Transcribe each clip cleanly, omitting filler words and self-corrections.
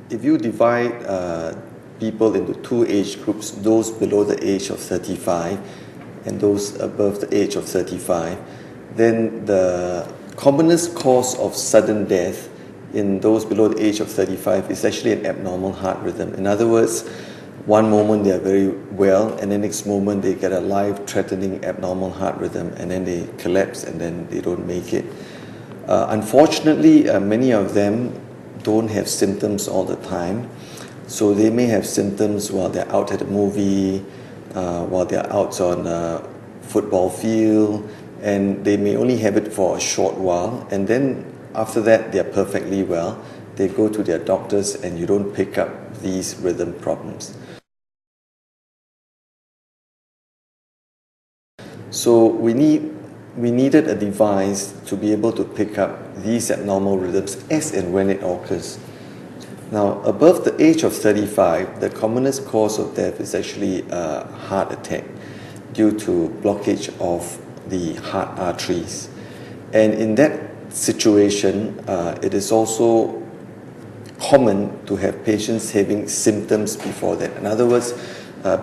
if you divide people into two age groups, those below the age of 35 and those above the age of 35, then the commonest cause of sudden death in those below the age of 35 is actually an abnormal heart rhythm. In other words, one moment they are very well, and the next moment they get a life-threatening abnormal heart rhythm, and then they collapse and then they don't make it. Unfortunately, many of them don't have symptoms all the time. So they may have symptoms while they're out at a movie, while they're out on a football field, and they may only have it for a short while, and then after that they're perfectly well. They go to their doctors and you don't pick up these rhythm problems. So we needed a device to be able to pick up these abnormal rhythms as and when it occurs. Now, above the age of 35, the commonest cause of death is actually a heart attack due to blockage of the heart arteries. And in that situation, it is also common to have patients having symptoms before that. In other words,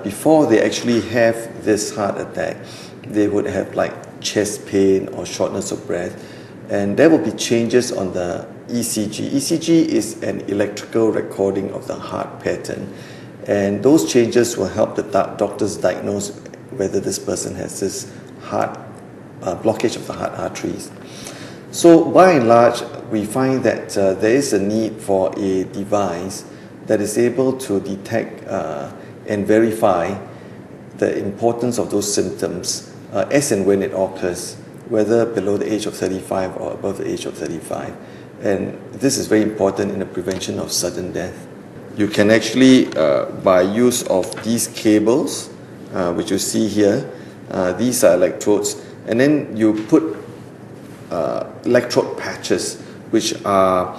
before they actually have this heart attack, they would have like chest pain or shortness of breath, and there will be changes on the ECG. ECG is an electrical recording of the heart pattern, and those changes will help the doctors diagnose whether this person has this heart blockage of the heart arteries. So by and large, we find that there is a need for a device that is able to detect and verify the importance of those symptoms as and when it occurs, whether below the age of 35 or above the age of 35. And this is very important in the prevention of sudden death. You can actually, by use of these cables, which you see here, these are electrodes, and then you put electrode patches, which are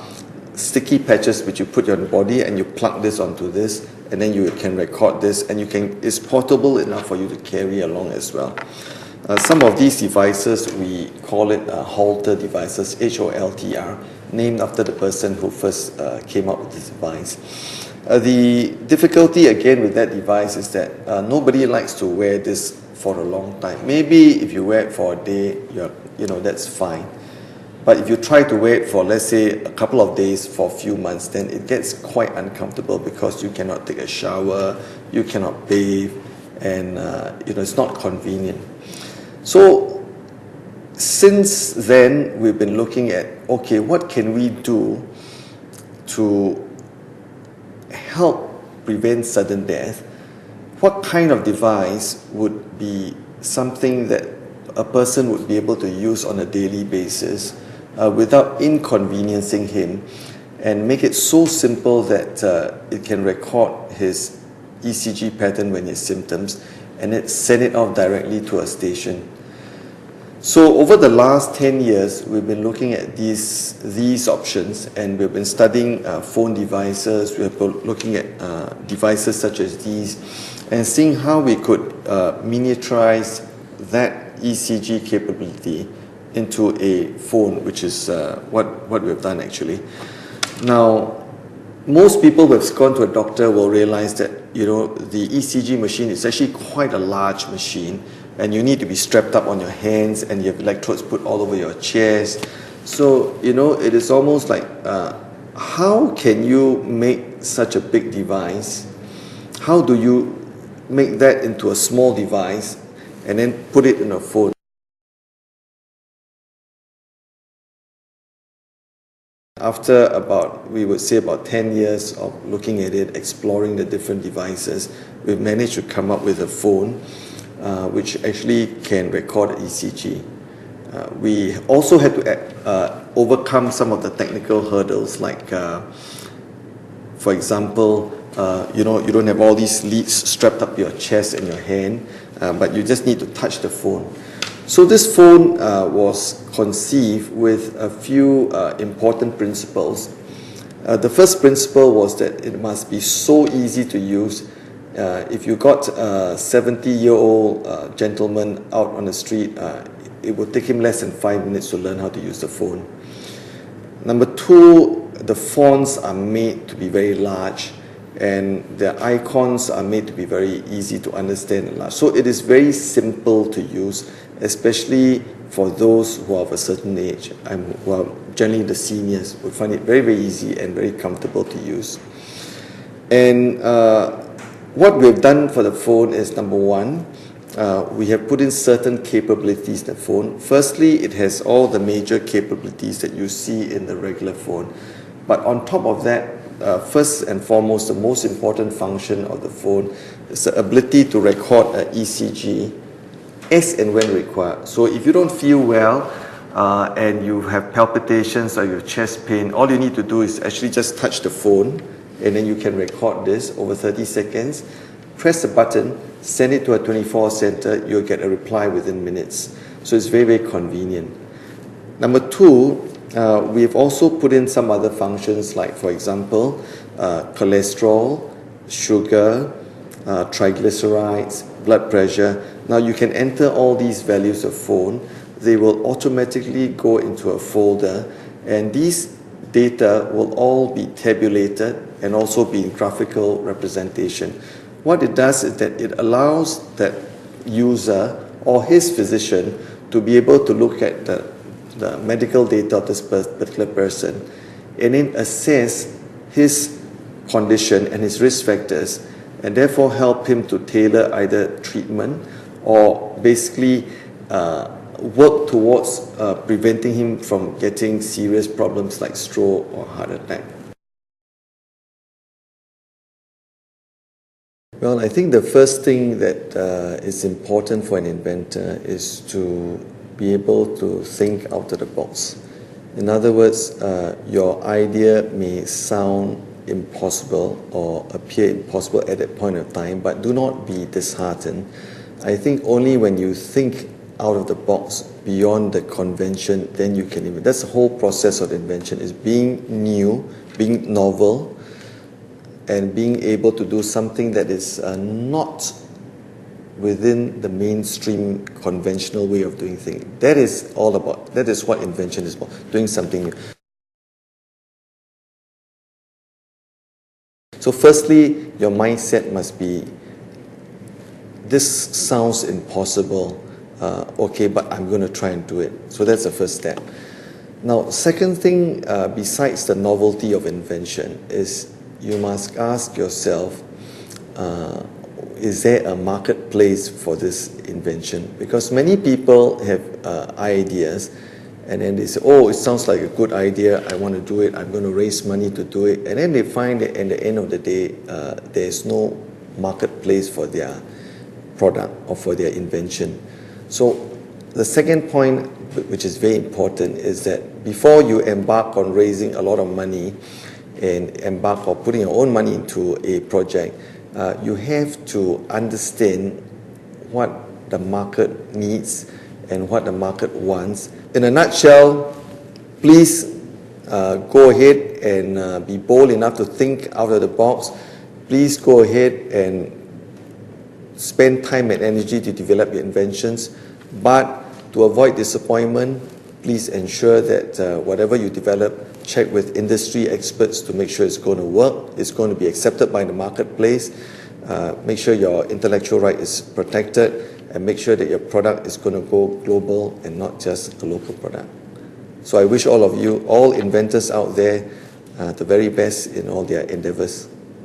sticky patches which you put on your body, and you plug this onto this, and then you can record this, and it's portable enough for you to carry along as well. Some of these devices, we call it Holter devices, HOLTR, named after the person who first came up with this device. The difficulty again with that device is that nobody likes to wear this for a long time. Maybe if you wear it for a day, that's fine. But if you try to wear it for, let's say, a couple of days for a few months, then it gets quite uncomfortable because you cannot take a shower, you cannot bathe, and it's not convenient. So since then, we've been looking at, okay, what can we do to help prevent sudden death? What kind of device would be something that a person would be able to use on a daily basis without inconveniencing him, and make it so simple that it can record his ECG pattern when he has symptoms, and then send it off directly to a station. So over the last 10 years, we've been looking at these options, and we've been studying phone devices. We've been looking at devices such as these, and seeing how we could miniaturize that ECG capability into a phone, which is what we've done actually. Now, most people who have gone to a doctor will realize that the ECG machine is actually quite a large machine, and you need to be strapped up on your hands, and you have electrodes put all over your chest. So it is almost like how can you make such a big device? How do you make that into a small device and then put it in a phone? After we would say about 10 years of looking at it, exploring the different devices, we've managed to come up with a phone which actually can record ECG. We also had to overcome some of the technical hurdles, like for example, you don't have all these leads strapped up your chest and your hand, but you just need to touch the phone. So this phone was conceived with a few important principles. The first principle was that it must be so easy to use. If you got a 70-year-old gentleman out on the street, it would take him less than 5 minutes to learn how to use the phone. Number two, the fonts are made to be very large, and the icons are made to be very easy to understand and large. So it is very simple to use, especially for those who are of a certain age, and who are generally the seniors, would find it very, very easy and very comfortable to use. And what we've done for the phone is, number one, we have put in certain capabilities in the phone. Firstly, it has all the major capabilities that you see in the regular phone. But on top of that, first and foremost, the most important function of the phone is the ability to record an ECG as and when required. So if you don't feel well and you have palpitations or you have chest pain, all you need to do is actually just touch the phone, and then you can record this over 30 seconds. Press the button, send it to a 24-hour center, you'll get a reply within minutes. So it's very, very convenient. Number two, we've also put in some other functions like, for example, cholesterol, sugar, triglycerides, blood pressure. Now you can enter all these values of phone. They will automatically go into a folder, and these data will all be tabulated and also be in graphical representation. What it does is that it allows that user or his physician to be able to look at the medical data of this particular person and then assess his condition and his risk factors, and therefore help him to tailor either treatment or basically work towards preventing him from getting serious problems like stroke or heart attack. Well, I think the first thing that is important for an inventor is to be able to think out of the box. In other words, your idea may sound impossible or appear impossible at that point of time, but do not be disheartened. I think only when you think out of the box, beyond the convention, then you can invent. That's the whole process of invention, is being new, being novel, and being able to do something that is not within the mainstream conventional way of doing things. That is what invention is about, doing something new. So firstly, your mindset must be, this sounds impossible, okay, but I'm going to try and do it. So that's the first step. Now, second thing, besides the novelty of invention, is you must ask yourself, is there a marketplace for this invention? Because many people have ideas, and then they say, oh, it sounds like a good idea, I want to do it, I'm going to raise money to do it, and then they find that at the end of the day, there's no marketplace for their product or for their invention. So the second point, which is very important, is that before you embark on raising a lot of money and embark on putting your own money into a project, you have to understand what the market needs and what the market wants. In a nutshell, please go ahead and be bold enough to think out of the box. Please go ahead and spend time and energy to develop your inventions, but to avoid disappointment, please ensure that whatever you develop, check with industry experts to make sure it's going to work, it's going to be accepted by the marketplace, make sure your intellectual right is protected, and make sure that your product is going to go global and not just a local product. So I wish all of you, all inventors out there, the very best in all their endeavors.